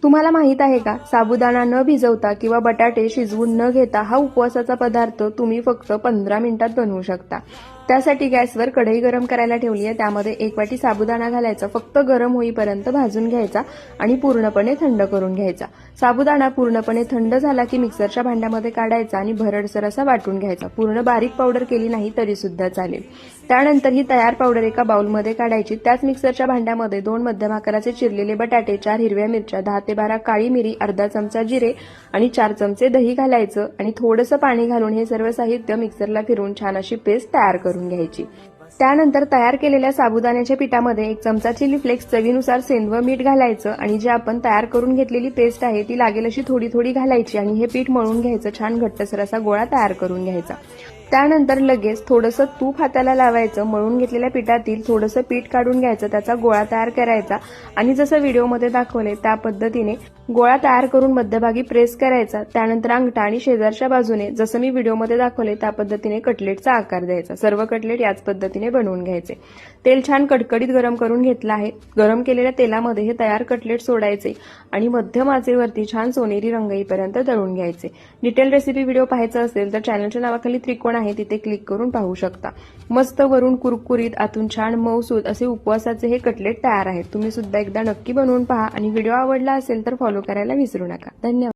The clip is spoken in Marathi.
तुम्हाला माहित आहे का, साबुदाणा न भिजवता किंवा बटाटे शिजवून न घेता हा उपवासाचा पदार्थ तुम्ही फक्त 15 मिनिटात बनवू शकता। त्यासाठी गॅसवर कढई गरम करायला ठेवली आहे। त्यामध्ये 1 वाटी साबुदाणा घालायचा, फक्त गरम होईपर्यंत भाजून घ्यायचा आणि पूर्णपणे थंड करून घ्यायचा। साबुदाणा पूर्णपणे थंड झाला की मिक्सरच्या भांड्यामध्ये काढायचा आणि भरडसर असा वाटून घ्यायचा। पूर्ण बारीक पावडर केली नाही तरी सुद्धा चालेल। त्यानंतर ही तयार पावडर एका बाउलमध्ये काढायची। त्याच मिक्सरच्या भांड्यामध्ये 2 मध्यम आकाराचे चिरलेले बटाटे, 4 हिरव्या मिरच्या, 10 ते 12 काळी मिरी, अर्धा चमचा जिरे आणि 4 चमचे दही घालायचं आणि थोडंसं पाणी घालून हे सर्व साहित्य मिक्सरला फिरवून छान अशी पेस्ट तयार करून घ्यायची। त्यानंतर तयार केलेल्या साबुदाण्याच्या पिठामध्ये 1 चमचा चिली फ्लेक्स, चवीनुसार सेंधव मीठ घालायचं आणि जे आपण तयार करून घेतलेली पेस्ट आहे ती लागेल अशी थोडी थोडी घालायची आणि हे पीठ मळून घ्यायचं। छान घट्टसर असा गोळा तयार करून घ्यायचा। त्यानंतर लगेच थोडंसं तूप हाताला लावायचं, मळून घेतलेल्या पिठातील थोडंसं पीठ काढून घ्यायचं, त्याचा गोळा तयार करायचा आणि जसं व्हिडिओमध्ये दाखवले त्या पद्धतीने गोळा तयार करून मध्यभागी प्रेस करायचा। त्यानंतर अंगठा आणि शेजारच्या बाजूने जसं मी व्हिडिओमध्ये दाखवले त्या पद्धतीने कटलेटचा आकार द्यायचा। सर्व कटलेट याच पद्धतीने बनवून घ्यायचे। तेल छान कडकडीत गरम करून घेतलं आहे। गरम केलेल्या तेलामध्ये हे तयार कटलेट सोडायचे आणि मध्यम आचेवरती छान सोनेरी रंग येईपर्यंत तळून घ्यायचे। डिटेल रेसिपी व्हिडिओ पाहायचा असेल तर चॅनलच्या नावाखाली त्रिकोण आहे तिथे क्लिक करून पाहू शकता। मस्त वरून कुरकुरीत, आतून छान मऊसूत असे उपवासाचे हे कटलेट तयार आहेत। तुम्ही सुद्धा एकदा नक्की बनवून पहा आणि व्हिडिओ आवडला असेल तर फॉलो करायला विसरू नका। धन्यवाद।